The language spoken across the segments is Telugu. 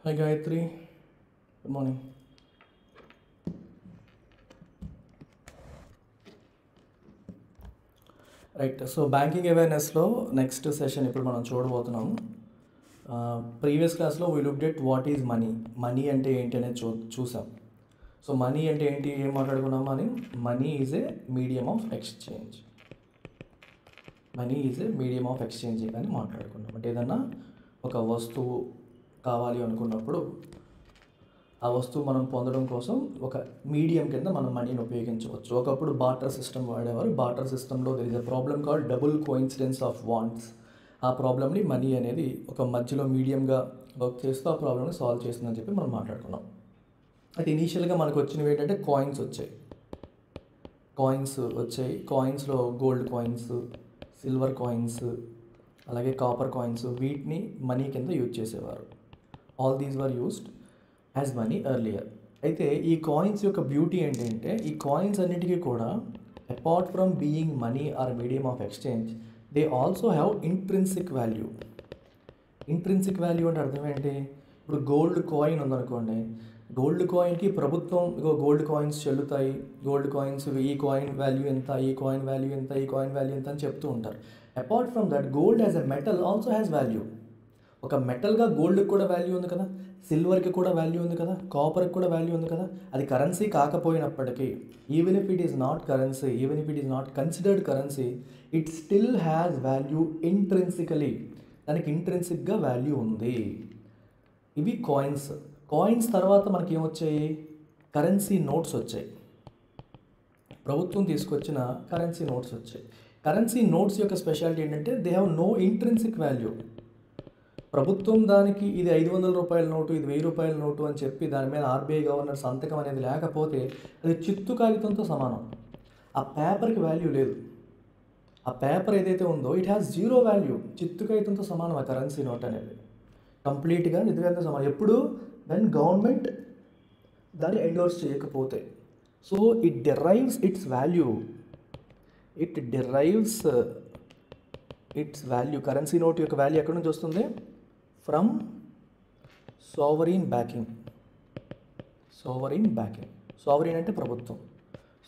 Hi Gayatri, good morning. Right, so banking అవేర్నెస్లో నెక్స్ట్ సెషన్ ఇప్పుడు మనం చూడబోతున్నాము. ప్రీవియస్ క్లాస్లో we looked at what is money, money అంటే ఏంటి అనేది చూసాం. సో మనీ అంటే ఏంటి, ఏం మాట్లాడుకున్నాము అని, money is a medium of exchange. Money is a medium of exchange అని మాట్లాడుకున్నాం. అంటే ఏదన్నా ఒక వస్తువు కావాలి అనుకున్నప్పుడు ఆ వస్తువు మనం పొందడం కోసం ఒక మీడియం కింద మనం మనీని ఉపయోగించవచ్చు. ఒకప్పుడు బార్టర్ సిస్టమ్ వాడేవారు. బార్టర్ సిస్టంలో there is a problem called double coincidence of wands. ఆ ప్రాబ్లమ్ని మనీ అనేది ఒక మధ్యలో మీడియంగా వర్క్ చేస్తూ ఆ ప్రాబ్లమ్ని సాల్వ్ చేస్తుందని చెప్పి మనం మాట్లాడుకున్నాం. అయితే ఇనీషియల్గా మనకు వచ్చినవి ఏంటంటే కాయిన్స్ వచ్చాయి. కాయిన్స్లో గోల్డ్ కాయిన్స్, సిల్వర్ కాయిన్స్, అలాగే కాపర్ కాయిన్స్, వీటిని మనీ కింద యూజ్ చేసేవారు. All these were used as money earlier. అయితే ఈ కాయిన్స్ యొక్క బ్యూటీ ఏంటంటే, ఈ కాయిన్స్ అన్నిటికీ కూడా apart from being money are medium of exchange, they also have intrinsic value. Intrinsic value అంటే అర్థం ఏంటి? ఇప్పుడు గోల్డ్ కాయిన్ ఉందనుకోండి, గోల్డ్ కాయిన్కి ప్రభుత్వం గోల్డ్ కాయిన్స్ చెల్లుతాయి, గోల్డ్ కాయిన్స్ ఈ కాయిన్ వాల్యూ ఎంత, ఈ కాయిన్ వాల్యూ ఎంత, ఈ కాయిన్ వాల్యూ ఎంత అని చెప్తూ ఉంటారు. Apart from that, gold as a metal also has value. ఒక మెటల్గా గోల్డ్కి కూడా వాల్యూ ఉంది కదా, సిల్వర్కి కూడా వాల్యూ ఉంది కదా, కాపర్కి కూడా వాల్యూ ఉంది కదా. అది కరెన్సీ కాకపోయినప్పటికీ, even if it is not currency, even if it is not considered currency, it still has value intrinsically. దానికి ఇంట్రిన్సిక్గా వాల్యూ ఉంది. ఇవి కాయిన్స్. కాయిన్స్ తర్వాత మనకి ఏమొచ్చాయి? కరెన్సీ నోట్స్ వచ్చాయి. ప్రభుత్వం తీసుకొచ్చిన కరెన్సీ నోట్స్ వచ్చాయి. కరెన్సీ నోట్స్ యొక్క స్పెషాలిటీ ఏంటంటే they have no intrinsic value. ప్రభుత్వం దానికి ఇది 500 రూపాయల నోటు, ఇది 1000 రూపాయల నోటు అని చెప్పి దాని మీద ఆర్బీఐ గవర్నర్ సంతకం అనేది లేకపోతే అది చిత్తు కాగితంతో సమానం. ఆ పేపర్కి వాల్యూ లేదు. ఆ పేపర్ ఏదైతే ఉందో ఇట్ హ్యాస్ జీరో వాల్యూ. చిత్తు కాగితంతో సమానం ఆ కరెన్సీ నోట్ అనేది. కంప్లీట్గా చిత్తు కాగితంతో సమానం. ఎప్పుడు? వెన్ గవర్నమెంట్ దాన్ని ఎండోర్స్ చేయకపోతే. So it derives it's value. It's value. Currency note యొక్క వాల్యూ ఎక్కడి నుంచి వస్తుంది? From sovereign backing. సావరీన్ అంటే ప్రభుత్వం.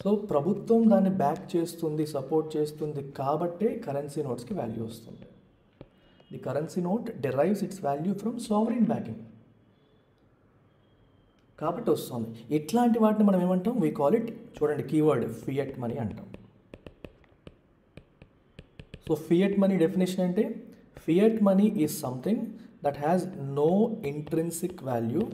సో ప్రభుత్వం దాన్ని బ్యాక్ చేస్తుంది, సపోర్ట్ చేస్తుంది కాబట్టే కరెన్సీ నోట్స్కి వాల్యూ వస్తుంది. The currency note derives it's value from sovereign backing కాబట్టి వస్తుంది. ఇట్లాంటి వాటిని మనం ఏమంటాం? వీ కాల్ ఇట్, చూడండి కీవర్డ్, ఫియట్ మనీ అంటాం. సో ఫియట్ మనీ డెఫినేషన్ అంటే, fiat money is something that has no intrinsic value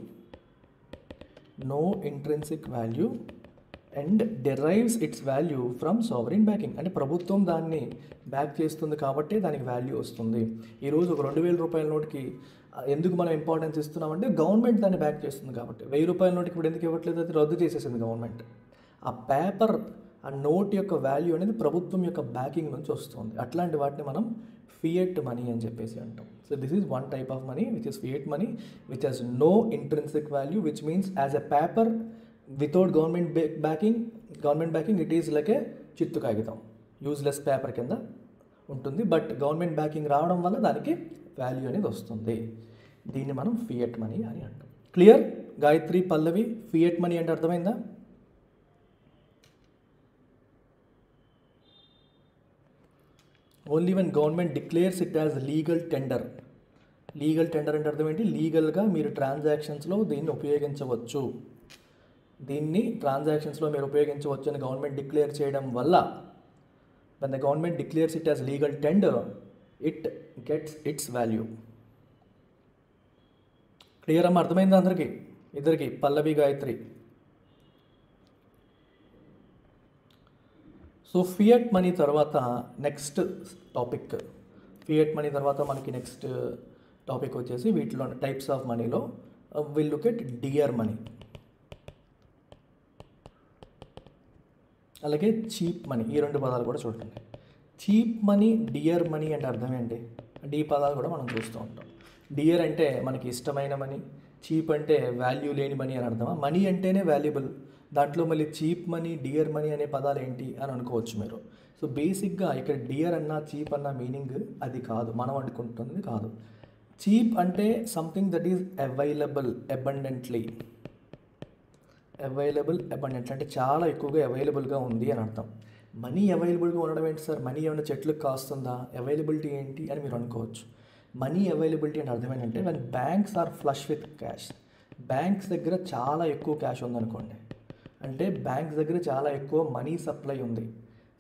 and derives its value from sovereign backing. అంటే ప్రభుత్వం దాన్ని బ్యాక్ చేస్తుంది కాబట్టి దానికి వాల్యూ వస్తుంది. ఈరోజు ఒక 2000 రూపాయల నోట్కి ఎందుకు మనం ఇంపార్టెన్స్ ఇస్తున్నామంటే గవర్నమెంట్ దాన్ని బ్యాక్ చేస్తుంది కాబట్టి. 1000 రూపాయల నోట్కి ఇప్పుడు ఎందుకు ఇవ్వట్లేదు? అది రద్దు చేసేసింది గవర్నమెంట్. ఆ పేపర్, ఆ నోట్ యొక్క వాల్యూ అనేది ప్రభుత్వం యొక్క బ్యాకింగ్ నుంచి వస్తుంది. అట్లాంటి వాటిని మనం ఫియట్ మనీ అని చెప్పేసి అంటాం. So this is one type of money which is fiat money which has no intrinsic value, which means as a paper without government backing it is like a చిత్తు కాగితం, యూజ్లెస్ పేపర్ కింద ఉంటుంది. బట్ గవర్నమెంట్ బ్యాకింగ్ రావడం వల్ల దానికి వాల్యూ అనేది వస్తుంది. దీన్ని మనం ఫియట్ మనీ అని అంటాం. క్లియర్? గాయత్రి, పల్లవి, ఫియట్ మనీ అంటే అర్థమైందా? Only when government declares it as legal tender. Legal tender అంటే అర్థం ఏంటి? లీగల్గా మీరు ట్రాన్సాక్షన్స్లో దీన్ని ఉపయోగించవచ్చు. దీన్ని ట్రాన్సాక్షన్స్లో మీరు ఉపయోగించవచ్చు అని గవర్నమెంట్ డిక్లేర్ చేయడం వల్ల, when the government declares it as legal tender, it gets it's value. Clear అమ్మా? అర్థమైందా అందరికీ? ఇద్దరికి, పల్లవి, గాయత్రి. సో ఫియట్ మనీ తర్వాత నెక్స్ట్ టాపిక్, ఫియట్ మనీ తర్వాత మనకి నెక్స్ట్ టాపిక్ వచ్చేసి వీటిలో టైప్స్ ఆఫ్ మనీలో will look at dear money, అలాగే చీప్ మనీ. ఈ రెండు పదాలు కూడా చూడండి. చీప్ మనీ, డియర్ మనీ అంటే అర్థం ఏంటి అంటే ఈ పదాలు కూడా మనం చూస్తూ ఉంటాం. డియర్ అంటే మనకి ఇష్టమైన మనీ, చీప్ అంటే వాల్యూ లేని మనీ అని అర్థమా? మనీ అంటేనే వాల్యుబుల్, దాంట్లో మళ్ళీ చీప్ మనీ, డియర్ మనీ అనే పదాలు ఏంటి అని అనుకోవచ్చు మీరు. సో బేసిక్గా ఇక్కడ డియర్ అన్నా చీప్ అన్న మీనింగ్ అది కాదు, మనం అనుకుంటున్నది కాదు. చీప్ అంటే something that is available abundantly అంటే చాలా ఎక్కువగా అవైలబుల్గా ఉంది అని అర్థం. మనీ అవైలబుల్గా ఉండడం ఏంటి సార్, మనీ ఏమైనా చెట్లకు కాస్తుందా, అవైలబిలిటీ ఏంటి అని మీరు అనుకోవచ్చు. మనీ అవైలబిలిటీ అంటే అర్థం ఏంటంటే when banks are flush with cash, banks దగ్గర చాలా ఎక్కువ క్యాష్ ఉందనుకోండి, అంటే బ్యాంక్స్ దగ్గర చాలా ఎక్కువ మనీ సప్లై ఉంది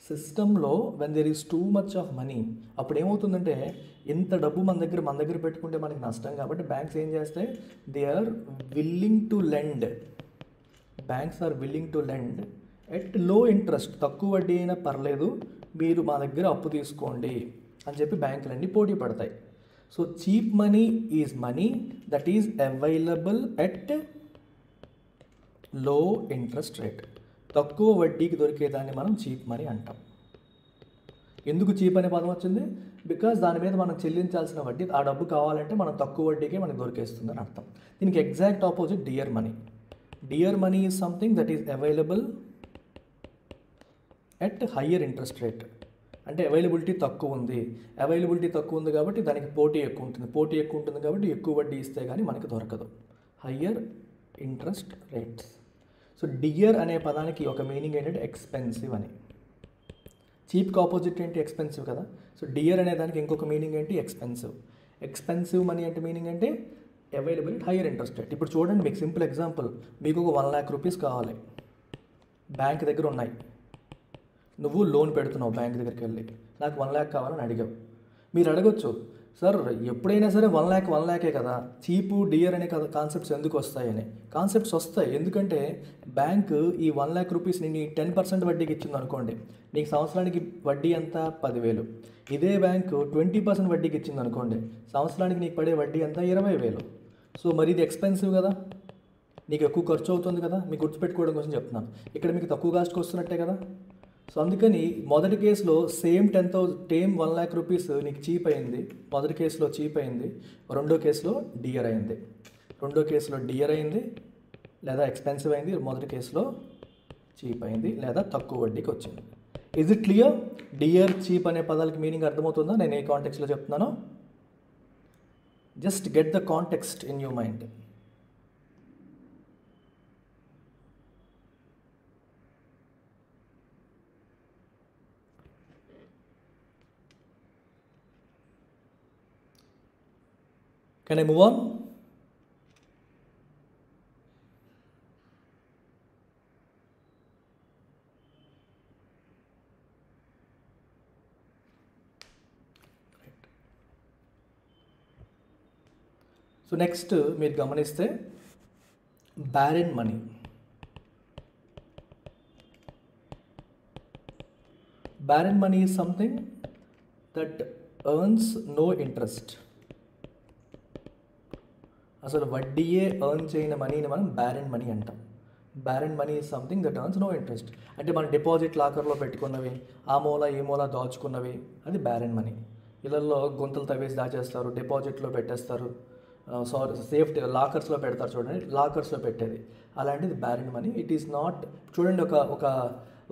సిస్టంలో. When there is too much of money, అప్పుడు ఏమవుతుందంటే ఎంత డబ్బు మన దగ్గర పెట్టుకుంటే మనకి నష్టం. కాబట్టి బ్యాంక్స్ ఏం చేస్తాయి, they are willing to lend at low interest, తక్కువ వడ్డీ అయినా పర్లేదు మీరు మా దగ్గర అప్పు తీసుకోండి అని చెప్పి బ్యాంకులన్నీ పోటీ పడతాయి. So cheap money is money that is available at low interest rate. తక్కువ వడ్డీకి దొరికేదాన్ని మనం చీప్ మనీ అంటాం. ఎందుకు చీప్ అనే పదం వచ్చింది, బికాజ్ దాని మీద మనం చెల్లించాల్సిన వడ్డీ, ఆ డబ్బు కావాలంటే మనం తక్కువ వడ్డీకే మనకు దొరికేస్తుంది అని అర్థం. దీనికి exact opposite dear money. Dear money is something that is available at higher interest rate. అంటే అవైలబిలిటీ తక్కువ ఉంది కాబట్టి దానికి పోటీ ఎక్కువ ఉంటుంది కాబట్టి ఎక్కువ వడ్డీ ఇస్తే కానీ మనకి దొరకదు. Higher interest rates. So dear అనే పదానికి ఒక మీనింగ్ ఏంటంటే ఎక్స్పెన్సివ్ అని. చీప్కి ఆపోజిట్ ఏంటి, ఎక్స్పెన్సివ్ కదా. సో డియర్ అనే దానికి ఇంకొక మీనింగ్ ఏంటి, ఎక్స్పెన్సివ్ మనీ అంటే మీనింగ్ అంటే available at higher interest rate. ఇప్పుడు చూడండి, మీకు సింపుల్ ఎగ్జాంపుల్, మీకు ఒక 1 lakh రూపీస్ కావాలి, బ్యాంక్ దగ్గర ఉన్నాయి, నువ్వు లోన్ పెడుతున్నావు బ్యాంక్ దగ్గరికి వెళ్ళి, నాకు 1 lakh కావాలని అడిగావు. మీరు అడగొచ్చు, సార్ ఎప్పుడైనా సరే 1 lakh కదా, చీపు డియర్ అనే కాన్సెప్ట్స్ ఎందుకు వస్తాయని. కాన్సెప్ట్స్ వస్తాయి ఎందుకంటే బ్యాంకు ఈ 1 lakh రూపీస్ నీ 10% వడ్డీకి ఇచ్చింది అనుకోండి, నీకు సంవత్సరానికి వడ్డీ అంతా 10,000. ఇదే బ్యాంకు 20% వడ్డీకి ఇచ్చింది అనుకోండి, సంవత్సరానికి నీకు పడే వడ్డీ అంతా 20,000. సో మరి ఇది ఎక్స్పెన్సివ్ కదా, నీకు ఎక్కువ ఖర్చు అవుతుంది కదా. మీకు గుర్తుపెట్టుకోవడం కోసం చెప్తున్నాను, ఇక్కడ మీకు తక్కువ కాస్ట్కి వస్తున్నట్టే కదా. సో అందుకని మొదటి కేసులో సేమ్ 1 lakh రూపీస్ నీకు చీప్ అయింది, మొదటి కేసులో చీప్ అయింది, రెండో కేసులో డియర్ అయింది లేదా ఎక్స్పెన్సివ్ అయింది, మొదటి కేసులో చీప్ అయింది లేదా తక్కువ వడ్డీకి వచ్చింది. Is it clear? Dear, cheap అనే పదాలకి మీనింగ్ అర్థమవుతుందా నేను ఏ కాంటెక్స్లో చెప్తున్నానో? Just get the context in your mind. Can I move on? Right. So next మీరు గమనిస్తే barren money. Barren money is something that earns no interest. అసలు వడ్డీయే ఎర్న్ చేయని మనీని మనం బ్యారెన్ మనీ అంటాం. Barren money is something that earns no interest. అంటే మన డిపాజిట్ లాకర్లో పెట్టుకున్నవి, ఆ మూల ఈ మూల దాచుకున్నవి, అది బ్యారెన్ మనీ. ఇళ్ళల్లో గుంతలు తవ్వేసి దాచేస్తారు, డిపాజిట్లో పెట్టేస్తారు, సేఫ్టీ లాకర్స్లో పెడతారు చూడండి, లాకర్స్లో పెట్టేది, అలాంటిది barren money. It is not. చూడండి,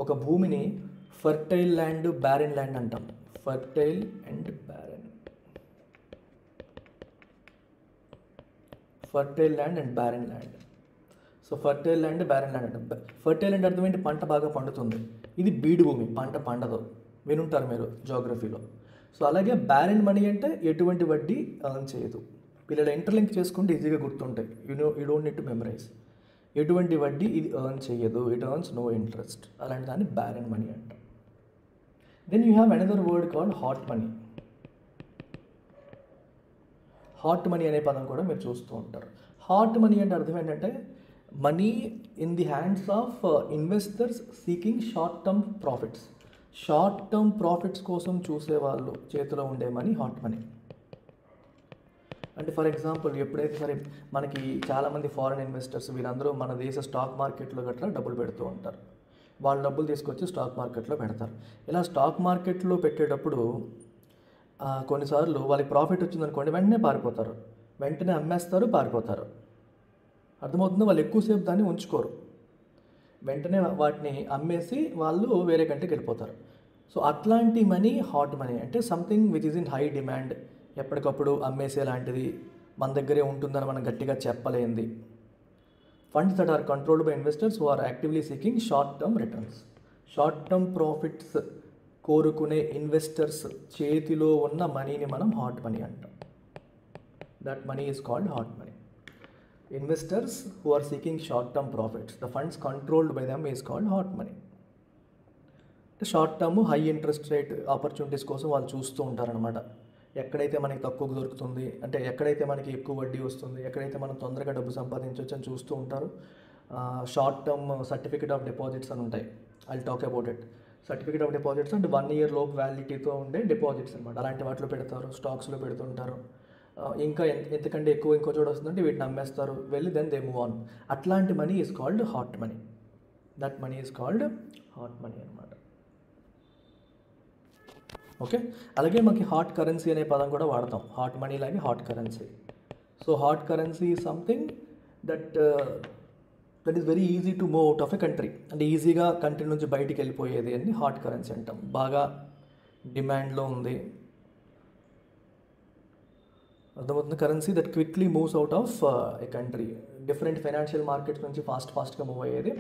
ఒక భూమిని ఫర్టైల్ ల్యాండ్, బ్యారెన్ ల్యాండ్ అంటాం. Fertile and barren. Fertile land and barren land. So fertile land, barren land అంటే, ఫర్టైల్ ల్యాండ్ అర్థం ఏంటి? పంట బాగా పండుతుంది. ఇది బీడు భూమి, పంట పండదు, వినుంటారు మీరు జోగ్రఫీలో. సో అలాగే బ్యారెన్ మనీ అంటే ఎటువంటి వడ్డీ ఎర్న్ చేయదు. వీళ్ళ ఇంటర్లింక్ చేసుకుంటే ఈజీగా గుర్తుంటాయి. You don't need to memorize. ఎటువంటి వడ్డీ ఇది ఎర్న్ చేయదు, ఇట్ ఎర్న్స్ నో ఇంట్రెస్ట్, అలాంటి దాన్ని బ్యారెన్ మనీ అంటాం. Then you have another word called hot money. Hot money అనే పదం కూడా మీరు చూస్తూ ఉంటారు. హాట్ మనీ అంటే అర్థం ఏంటంటే money in the hands of investors seeking short term profits. Short term profits కోసం చూసేవాళ్ళు చేతిలో ఉండే మనీ హాట్ మనీ. అంటే ఫర్ ఎగ్జాంపుల్, ఎప్పుడైతే సరే మనకి చాలామంది ఫారిన్ ఇన్వెస్టర్స్ వీళ్ళందరూ మన దేశ స్టాక్ మార్కెట్లో గట్రా డబ్బులు పెడుతూ ఉంటారు. వాళ్ళు డబ్బులు తీసుకొచ్చి స్టాక్ మార్కెట్లో పెడతారు. ఇలా స్టాక్ మార్కెట్లో పెట్టేటప్పుడు కొన్నిసార్లు వాళ్ళకి ప్రాఫిట్ వచ్చిందనుకోండి, వెంటనే పారిపోతారు, వెంటనే అమ్మేస్తారు, పారిపోతారు. అర్థమవుతుందో? వాళ్ళు ఎక్కువసేపు దాన్ని ఉంచుకోరు, వెంటనే వాటిని అమ్మేసి వాళ్ళు వేరే కంట్రీకి వెళ్ళిపోతారు. సో అట్లాంటి మనీ హాట్ మనీ. అంటే something which is in high demand, ఎప్పటికప్పుడు అమ్మేసే లాంటిది, మన దగ్గరే ఉంటుందని మనం గట్టిగా చెప్పలేంది. Funds that are controlled by investors who are actively seeking short term returns. Short term profits కోరుకునే ఇన్వెస్టర్స్ చేతిలో ఉన్న మనీని మనం హాట్ మనీ అంటాం. That money is called hot money. Investors who are seeking short-term profits, the funds controlled by them is called hot money. Short term high interest rate opportunities కోసం వాళ్ళు చూస్తూ ఉంటారనమాట. ఎక్కడైతే మనకి తక్కువ దొరుకుతుంది, అంటే ఎక్కడైతే మనకి ఎక్కువ వడ్డీ వస్తుంది, ఎక్కడైతే మనం తొందరగా డబ్బు సంపాదించవచ్చు అని చూస్తూ ఉంటారు. Short term certificate of deposits అని ఉంటాయి. I'll talk about it. Certificate of deposits అంటే 1 year లోపు వ్యాలిడిటీతో ఉండే డిపాజిట్స్ అనమాట. అలాంటి వాటిలో పెడతారు, స్టాక్స్లో పెడుతుంటారు. ఇంకా ఎంతకంటే ఎక్కువ ఇంకో చోట వస్తుందంటే వీటిని అమ్మేస్తారు, వెళ్ళి దెన్ దే మూవ్ ఆన్. అట్లాంటి money is called hot money. That money is called hot money అనమాట. ఓకే, అలాగే మనకి హాట్ కరెన్సీ అనే పదం కూడా వాడతాం. హాట్ మనీ లాగే hot currency. So hot currency is something that is very easy to move out of a country. అంటే ఈజీగా కంట్రీ నుంచి బయటికి వెళ్ళిపోయేది అని హాట్ కరెన్సీ అంటాం. బాగా డిమాండ్లో ఉంది, అర్థమవుతుంది. Currency that quickly moves out of a country. Different financial markets నుంచి ఫాస్ట్గా మూవ్ అయ్యేది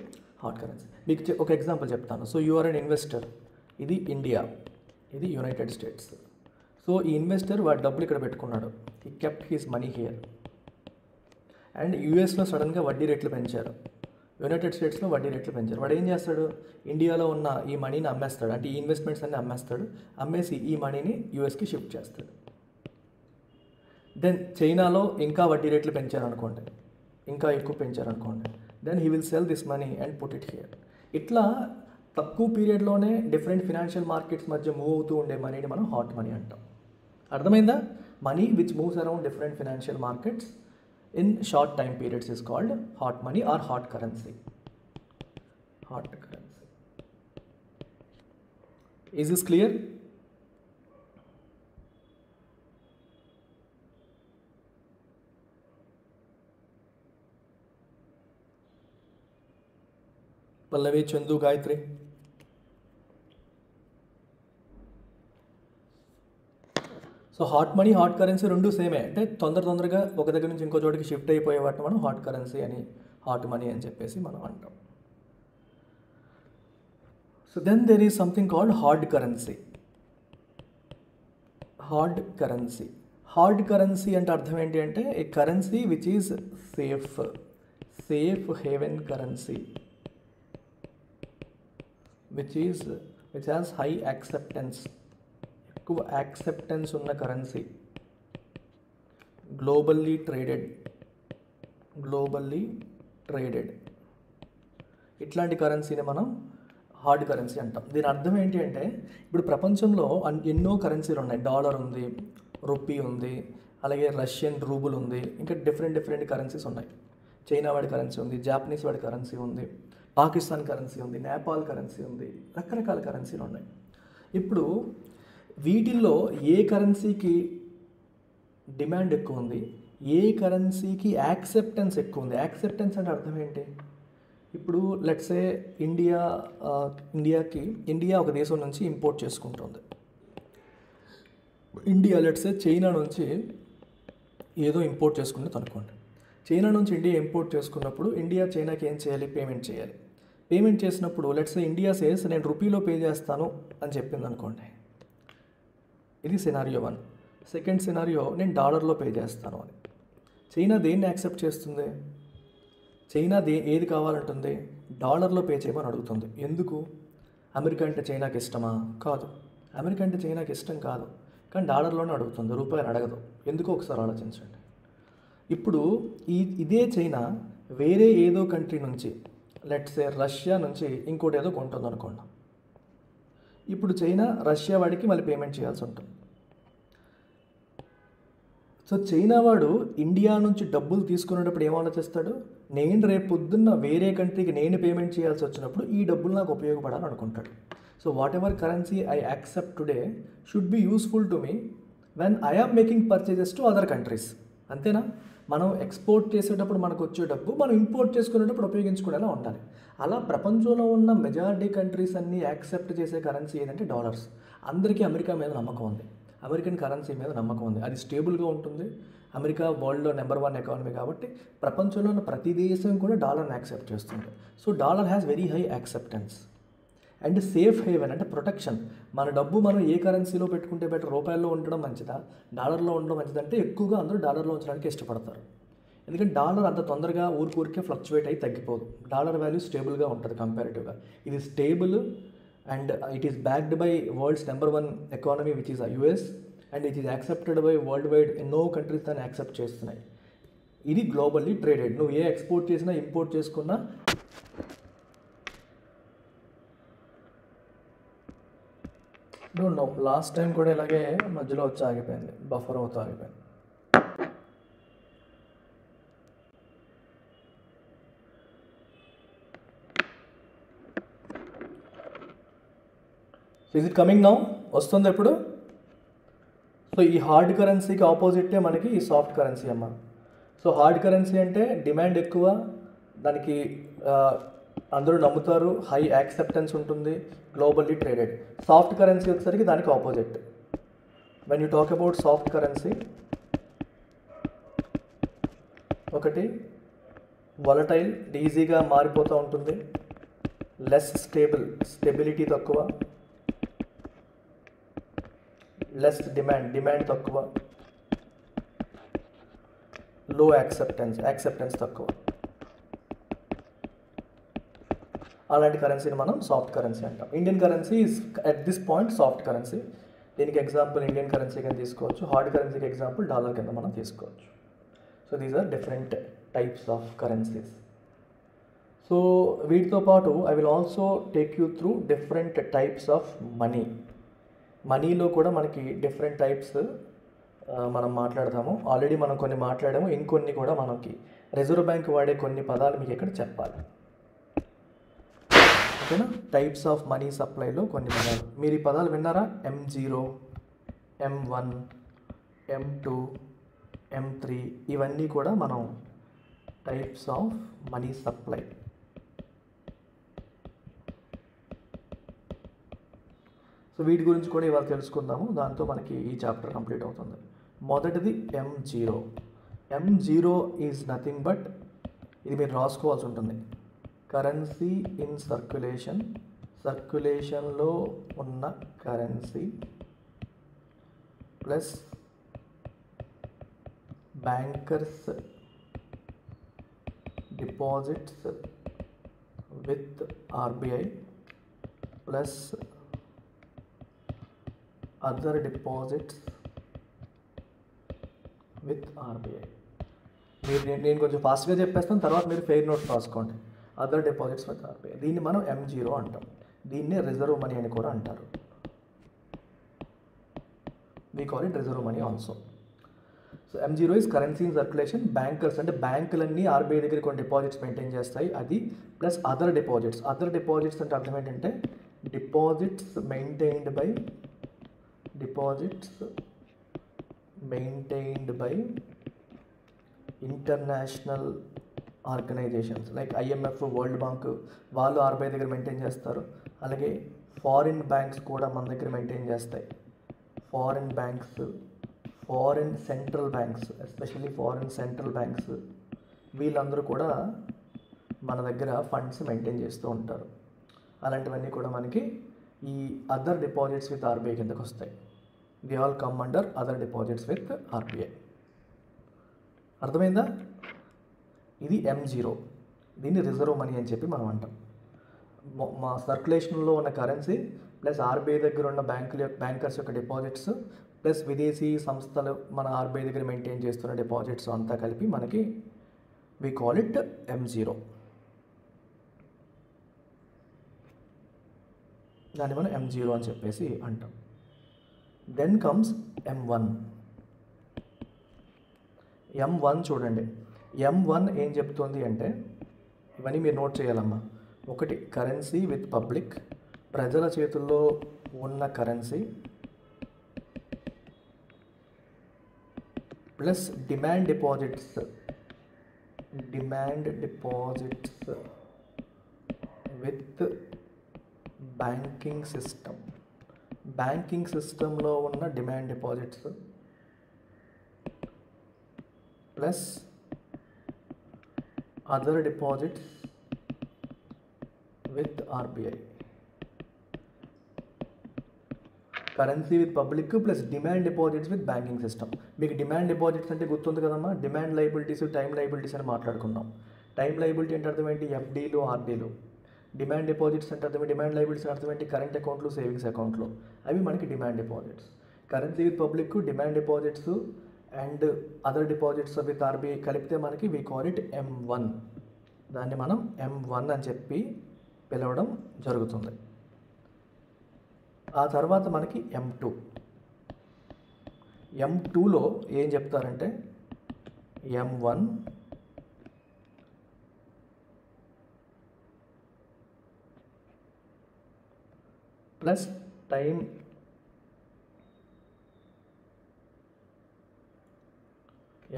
హాట్ కరెన్సీ. మీకు ఒక ఎగ్జాంపుల్ చెప్తాను. So you are an investor. ఇది ఇండియా, ఇది యునైటెడ్ స్టేట్స్. సో ఈ ఇన్వెస్టర్ వాడి డబ్బులు ఇక్కడ పెట్టుకున్నాడు. He kept his money here. And యూఎస్లో సడన్గా వడ్డీ రేట్లు పెంచారు, యునైటెడ్ స్టేట్స్లో వడ్డీ రేట్లు పెంచారు. వాడు ఏం చేస్తాడు? ఇండియాలో ఉన్న ఈ మనీని అమ్మేస్తాడు, అంటే ఈ ఇన్వెస్ట్మెంట్స్ అన్నీ అమ్మేస్తాడు. అమ్మేసి ఈ మనీని యూఎస్కి షిఫ్ట్ చేస్తాడు. దెన్ చైనాలో ఇంకా వడ్డీ రేట్లు పెంచారనుకోండి, ఇంకా ఎక్కువ పెంచారనుకోండి, then he will sell this money and put it here. ఇట్లా తక్కువ పీరియడ్లోనే డిఫరెంట్ ఫినాన్షియల్ మార్కెట్స్ మధ్య మూవ్ అవుతూ ఉండే మనీని మనం హాట్ మనీ అంటాం. అర్థమైందా? Money which moves around different financial markets in short time periods is called hot money or hot currency. Hot currency. Is this clear? Pallavi, Chandu, Gayatri. So hot money, hot currency రెండు సేమే. అంటే తొందరగా ఒక దగ్గర నుంచి ఇంకో చోటికి షిఫ్ట్ అయిపోయే వాటిని మనం హాట్ కరెన్సీ అని, హాట్ మనీ అని చెప్పేసి మనం అంటాం. So then there is something called hard currency. Hard currency. Hard currency అంటే అర్థం ఏంటి అంటే a currency which is safe haven currency, which has high acceptance. ఎక్కువ యాక్సెప్టెన్స్ ఉన్న కరెన్సీ. గ్లోబల్లీ ట్రేడెడ్ ఇట్లాంటి కరెన్సీని మనం హార్డ్ కరెన్సీ అంటాం. దీని అర్థం ఏంటి అంటే ఇప్పుడు ప్రపంచంలో ఎన్నో కరెన్సీలు ఉన్నాయి. డాలర్ ఉంది, రూపీ ఉంది, అలాగే రష్యన్ రూబుల్ ఉంది, ఇంకా డిఫరెంట్ కరెన్సీస్ ఉన్నాయి. చైనా వాడి కరెన్సీ ఉంది, జాపనీస్ వాడి కరెన్సీ ఉంది, పాకిస్తాన్ కరెన్సీ ఉంది, నేపాల్ కరెన్సీ ఉంది, రకరకాల కరెన్సీలు ఉన్నాయి. ఇప్పుడు వీటిల్లో ఏ కరెన్సీకి డిమాండ్ ఎక్కువ ఉంది, ఏ కరెన్సీకి యాక్సెప్టెన్స్ ఎక్కువ ఉంది? యాక్సెప్టెన్స్ అంటే అర్థం ఏంటి? ఇప్పుడు లెట్సే ఇండియా ఒక దేశం నుంచి ఇంపోర్ట్ చేసుకుంటుంది. ఇండియా లెట్సే చైనా నుంచి ఏదో ఇంపోర్ట్ చేసుకుంటుంది అనుకోండి. చైనా నుంచి ఇండియా ఇంపోర్ట్ చేసుకున్నప్పుడు ఇండియా చైనాకి ఏం చేయాలి? పేమెంట్ చేయాలి. పేమెంట్ చేసినప్పుడు లెట్సే ఇండియా సేస్ నేను రూపీలో పే చేస్తాను అని చెప్పింది అనుకోండి. ఇది సినారియో 1. సెకండ్ సినారియో నేను డాలర్లో పే చేస్తాను అని. చైనా దేన్ని యాక్సెప్ట్ చేస్తుంది? చైనా ఏది కావాలంటుంది? డాలర్లో పే చేయమని అడుగుతుంది. ఎందుకు? అమెరికా అంటే చైనాకి ఇష్టమా? కాదు. అమెరికా అంటే చైనాకి ఇష్టం కాదు, కానీ డాలర్లోనే అడుగుతుంది, రూపాయలు అడగదు. ఎందుకో ఒకసారి ఆలోచించండి. ఇప్పుడు ఇదే చైనా వేరే ఏదో కంట్రీ నుంచి, లెట్సే రష్యా నుంచి ఇంకోటి ఏదో కొంటుంది అనుకోండి. ఇప్పుడు చైనా రష్యా వాడికి మళ్ళీ పేమెంట్ చేయాల్సి ఉంటుంది. సో చైనా వాడు ఇండియా నుంచి డబ్బులు తీసుకునేటప్పుడు ఏం ఆలోచిస్తాడు? నేను రేపు పొద్దున్న వేరే కంట్రీకి నేను పేమెంట్ చేయాల్సి వచ్చినప్పుడు ఈ డబ్బులు నాకు ఉపయోగపడాలని అనుకుంటాడు. So whatever currency I accept today should be useful to me when I am making purchases to other countries. అంతేనా? మనం ఎక్స్పోర్ట్ చేసేటప్పుడు మనకు వచ్చే డబ్బు మనం ఇంపోర్ట్ చేసుకునేటప్పుడు ఉపయోగించుకునేలా ఉండాలి. అలా ప్రపంచంలో ఉన్న మెజారిటీ కంట్రీస్ అన్నీ యాక్సెప్ట్ చేసే కరెన్సీ ఏంటంటే డాలర్స్. అందరికీ అమెరికా మీద నమ్మకం ఉంది. అమెరికన్ కరెన్సీ మీద నమ్మకం ఉంది. అది స్టేబుల్గా ఉంటుంది. అమెరికా వరల్డ్లో నెంబర్ 1 ఎకానమీ కాబట్టి ప్రపంచంలో ఉన్న ప్రతి దేశం కూడా డాలర్ని యాక్సెప్ట్ చేస్తుంది. So dollar has very high acceptance and safe haven అంటే ప్రొటెక్షన్. మన డబ్బు మనం ఏ కరెన్సీలో పెట్టుకుంటే బెటర్, రూపాయల్లో ఉండడం మంచిదా డాలర్లో ఉండడం మంచిదంటే ఎక్కువగా అందరూ డాలర్లో ఉంచడానికి ఇష్టపడతారు. ఎందుకంటే డాలర్ అంత తొందరగా ఊరికే ఫ్లక్చువేట్ అయ్యి తగ్గిపోదు. డాలర్ వాల్యూ స్టేబుల్గా ఉంటుంది కంపారిటివ్గా. ఇది stable and it is backed by world's number 1 economy which is US and it is accepted by world wide. ఎన్నో కంట్రీస్ దాన్ని యాక్సెప్ట్ చేస్తున్నాయి. ఇది గ్లోబల్లీ ట్రేడెడ్. నువ్వు ఏ ఎక్స్పోర్ట్ చేసినా ఇంపోర్ట్ చేసుకున్నా డోంట్ నో. లాస్ట్ టైం కూడా ఇలాగే మధ్యలో వచ్చి ఆగిపోయింది, బఫర్ అవుతూ ఆగిపోయింది. So is it coming now? వస్తుంది ఎప్పుడు? సో ఈ హార్డ్ కరెన్సీకి ఆపోజిటే మనకి ఈ సాఫ్ట్ కరెన్సీ అమ్మ. సో హార్డ్ కరెన్సీ అంటే డిమాండ్ ఎక్కువ, దానికి అందరూ నమ్ముతారు, హై యాక్సెప్టెన్స్ ఉంటుంది, గ్లోబల్లీ ట్రేడెడ్. సాఫ్ట్ కరెన్సీ వచ్చేసరికి దానికి opposite. When you talk about soft currency, ఒకటి వొలటైల్, ఈజీగా మారిపోతూ ఉంటుంది, లెస్ స్టేబుల్, స్టెబిలిటీ తక్కువ, లెస్ డిమాండ్ తక్కువ, లో యాక్సెప్టెన్స్ తక్కువ. అలాంటి కరెన్సీని మనం సాఫ్ట్ కరెన్సీ అంటాం. Indian currency is at this point soft currency. దీనికి ఎగ్జాంపుల్ ఇండియన్ కరెన్సీ కింద తీసుకోవచ్చు, హార్డ్ కరెన్సీకి ఎగ్జాంపుల్ డాలర్ కింద మనం తీసుకోవచ్చు. So these are different types of currencies. So వీటితో పాటు I will also take you through different types of money. మనీలో కూడా మనకి డిఫరెంట్ టైప్స్ మనం మాట్లాడతాము. ఆల్రెడీ మనం కొన్ని మాట్లాడాము, ఇంకొన్ని కూడా మనకి రిజర్వ్ బ్యాంక్ వాడే కొన్ని పదాలు మీకు ఇక్కడ చెప్పాలి. ఓకేనా? టైప్స్ ఆఫ్ మనీ సప్లైలో కొన్ని పదాలు మీరు ఈ పదాలు విన్నారా? M0, M1, M2, M3 ఇవన్నీ కూడా మనం types of money supply. So వీటి గురించి కూడా ఇవాళ తెలుసుకుందాము. దాంతో మనకి ఈ చాప్టర్ కంప్లీట్ అవుతుంది. మొదటిది M0. M0 is nothing but, ఇది మీరు రాసుకోవాల్సి ఉంటుంది, కరెన్సీ ఇన్ సర్క్యులేషన్, సర్క్యులేషన్లో ఉన్న currency plus bankers deposits with RBI plus other deposits with RBI. నేను కొంచెం ఫాస్ట్గా చెప్పేస్తాను, తర్వాత మీరు ఫెయిర్ నోట్స్ రాసుకోండి. అదర్ డిపాజిట్స్ విత్ RBI, దీన్ని మనం M0 అంటాం. దీన్నే రిజర్వ్ మనీ అని కూడా అంటారు. We call it reserve money also. So M0 is currency in circulation. Bankers అంటే బ్యాంకులన్నీ RBI దగ్గర కొన్ని డిపాజిట్స్ మెయింటైన్ చేస్తాయి, అది plus other deposits. Other deposits అంటే అర్థం ఏంటంటే deposits maintained by international organisations like IMF, World Bank, వాళ్ళు RBI దగ్గర మెయింటైన్ చేస్తారు. అలాగే ఫారిన్ బ్యాంక్స్ కూడా మన దగ్గర మెయింటైన్ చేస్తాయి. Foreign banks, foreign central banks, especially foreign central banks, వీళ్ళందరూ కూడా మన దగ్గర ఫండ్స్ మెయింటైన్ చేస్తూ ఉంటారు. అలాంటివన్నీ కూడా మనకి ఈ అదర్ డిపాజిట్స్ విత్ RBI కిందకు వస్తాయి. They all come under other deposits with RBI. అర్థమైందా? ఇది M0. దీన్ని రిజర్వ్ మనీ అని చెప్పి మనం అంటాం. మా సర్క్యులేషన్లో ఉన్న కరెన్సీ ప్లస్ RBI దగ్గర ఉన్న బ్యాంకర్స్ యొక్క డిపాజిట్స్ ప్లస్ విదేశీ సంస్థలు మన RBI దగ్గర మెయింటైన్ చేస్తున్న డిపాజిట్స్ అంతా కలిపి మనకి వీ కాల్ ఇట్ M0. దాన్ని మనం M0 అని చెప్పేసి అంటాం. Then comes M1. M1 చూడండి. M1 ఏం చెప్తుంది అంటే, ఇవన్నీ మీరు నోట్ చేయాలమ్మా. ఒకటి కరెన్సీ విత్ పబ్లిక్, ప్రజల చేతుల్లో ఉన్న currency plus demand deposits with banking system. Banking సిస్టంలో ఉన్న demand deposits plus other deposits with RBI. Currency with public plus demand deposits with banking system. మీకు డిమాండ్ డిపాజిట్స్ అంటే గుర్తుంది కదమ్మా, డిమాండ్ లయబిలిటీస్, టైం లయబిలిటీస్ అని మాట్లాడుకున్నాం. టైం లయబిలిటీ అంటే అర్థం ఏంటి? ఎఫ్డీలు, ఆర్డీలు. డిమాండ్ డిపాజిట్స్ అంటే అర్థం ఏంటి? డిమాండ్ లయబిలిటీస్ అర్థం ఏంటి? కరెంట్ అకౌంట్లు, సేవింగ్స్ అకౌంట్లు. అవి మనకి demand deposits. Currency with public, demand deposits and other deposits with RBI కలిపితే మనకి వీ కాల్ ఇట్ M1. దాన్ని మనం M1 అని చెప్పి పిలవడం జరుగుతుంది. ఆ తర్వాత మనకి M2. M2లో ఏం చెప్తారంటే M1 plus time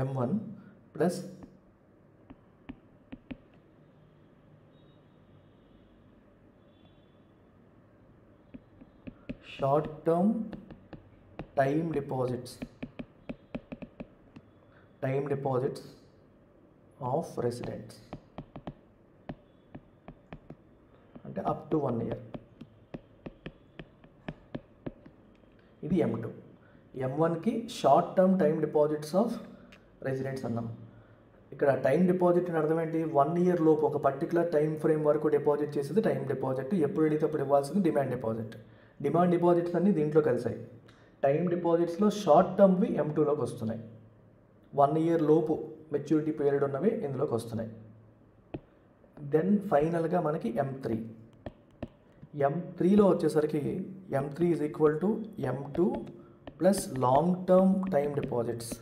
M1 plus short term time deposits of residents అంటే అప్ టు 1 year. ఇది M2. M1కి short term time deposits of residents అన్నాం. ఇక్కడ టైం డిపాజిట్ అని అర్థం ఏంటి? 1 year లోపు ఒక పర్టికులర్ టైం ఫ్రేమ్ వరకు డిపాజిట్ చేసేది టైం డిపాజిట్. ఎప్పుడు అడిగితే అప్పుడు ఇవ్వాల్సింది డిమాండ్ డిపాజిట్. డిమాండ్ డిపాజిట్స్ అన్నీ దీంట్లో కలిసాయి. టైం డిపాజిట్స్లో షార్ట్ టర్మ్వి M2లోకి వస్తున్నాయి. 1 year లోపు మెచ్యూరిటీ పీరియడ్ ఉన్నవి ఇందులోకి వస్తున్నాయి. దెన్ ఫైనల్గా మనకి M3. M3లో వచ్చేసరికి M3 is equal to M2 plus long term time deposits.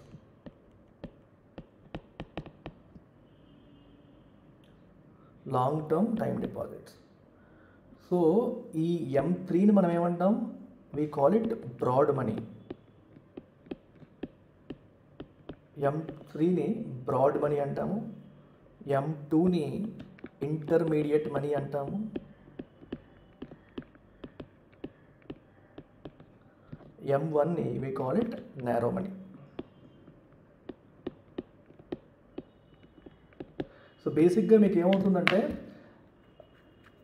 So ఈ M3ని మనం ఏమంటాం? We call it broad money. M3ని బ్రాడ్ మనీ అంటాము. M2ని ఇంటర్మీడియట్ మనీ అంటాము. M1ని we call it narrow money. So బేసిక్గా మీకు ఏమవుతుందంటే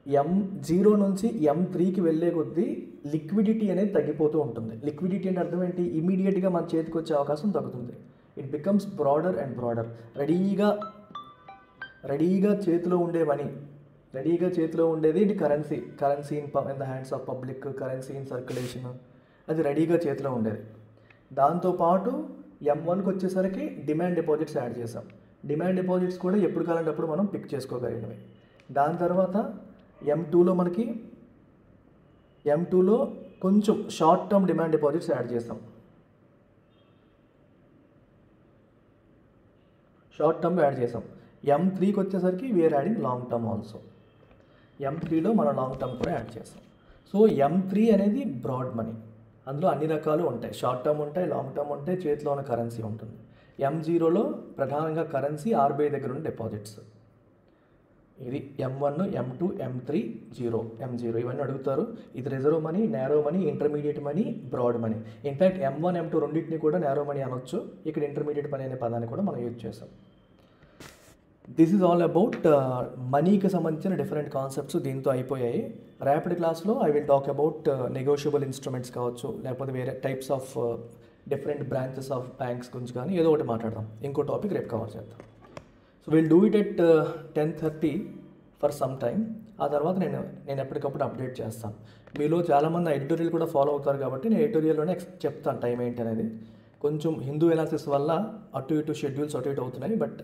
M0 నుంచి M3కి వెళ్ళే కొద్దీ లిక్విడిటీ అనేది తగ్గిపోతూ ఉంటుంది. లిక్విడిటీ అంటే అర్థం ఏంటి? ఇమీడియట్గా మన చేతికి వచ్చే అవకాశం తగ్గుతుంది. It becomes broader and broader. రెడీగా చేతిలో ఉండే మనీ, రెడీగా చేతిలో ఉండేది ఇది currency in the hands of public, currency in circulation, అది రెడీగా చేతిలో ఉండేది. దాంతోపాటు M1కి వచ్చేసరికి డిమాండ్ డిపాజిట్స్ యాడ్ చేసాం. డిమాండ్ డిపాజిట్స్ కూడా ఎప్పుడు కావాలంటే అప్పుడు మనం పిక్ చేసుకోగలిగినవి. దాని తర్వాత M2లో కొంచెం short term demand deposits add చేసాం. M3కి వచ్చేసరికి we are adding long term also. M3లో మనం లాంగ్ టర్మ్ కూడా యాడ్ చేసాం. సో M3 అనేది బ్రాడ్ మనీ. అందులో అన్ని రకాలు ఉంటాయి. షార్ట్ టర్మ్ ఉంటాయి, లాంగ్ టర్మ్ ఉంటాయి, చేతిలో ఉన్న కరెన్సీ ఉంటుంది. M0లో ప్రధానంగా కరెన్సీ, ఆర్బీఐ దగ్గర ఉన్న డిపాజిట్స్. ఇది M1, M2, M3, M0 ఇవన్నీ అడుగుతారు. ఇది reserve money, narrow money, intermediate money, broad money. In fact M1, M2 రెండింటిని కూడా నారో మనీ అనొచ్చు. ఇక్కడ ఇంటర్మీడియట్ మనీ అనే పదాన్ని కూడా మనం యూజ్ చేసాం. దిస్ ఈజ్ ఆల్ అబౌట్ మనీకి సంబంధించిన డిఫరెంట్ కాన్సెప్ట్స్ దీంతో అయిపోయాయి. రేపటి క్లాస్లో I will talk about negotiable instruments కావచ్చు, లేకపోతే వేరే types of different branches of banks గురించి కానీ ఏదో ఒకటి మాట్లాడదాం. ఇంకో టాపిక్ రేపు కవర్ చేద్దాం. So will do it at 10:30 for some time. ఆ తర్వాత నేను ఎప్పటికప్పుడు అప్డేట్ చేస్తాను. మీలో చాలామంది ఎడిటోరియల్ కూడా ఫాలో అవుతారు కాబట్టి నేను ఎడిటోరియల్లోనే చెప్తాను టైం ఏంటి అనేది. కొంచెం హిందూ ఎనాలిసిస్ వల్ల అటు ఇటు షెడ్యూల్స్ అటు ఇటు అవుతున్నాయి. బట్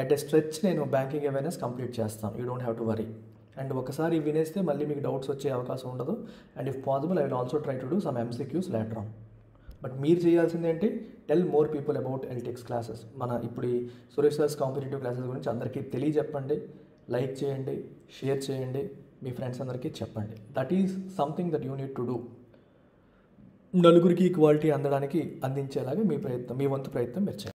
అట్ ఎ స్ట్రెచ్ నేను బ్యాంకింగ్ అవేర్నెస్ కంప్లీట్ చేస్తాను. You don't have to worry. And ఒకసారి వినేస్తే మళ్ళీ మీకు డౌట్స్ వచ్చే అవకాశం ఉండదు. And if possible I will also try to do some MCQs later on. But మీరు చేయాల్సింది ఏంటి? Tell more people about LTX classes. మన ఇప్పుడు ఈ సురేష్ సార్స్ కాంపిటేటివ్ క్లాసెస్ గురించి అందరికీ తెలియజెప్పండి, లైక్ చేయండి, షేర్ చేయండి, మీ ఫ్రెండ్స్ అందరికీ చెప్పండి. That is something that you need to do. నలుగురికి ఈక్వాలిటీ అందించేలాగా మీ వంతు ప్రయత్నం మీరు చేయండి.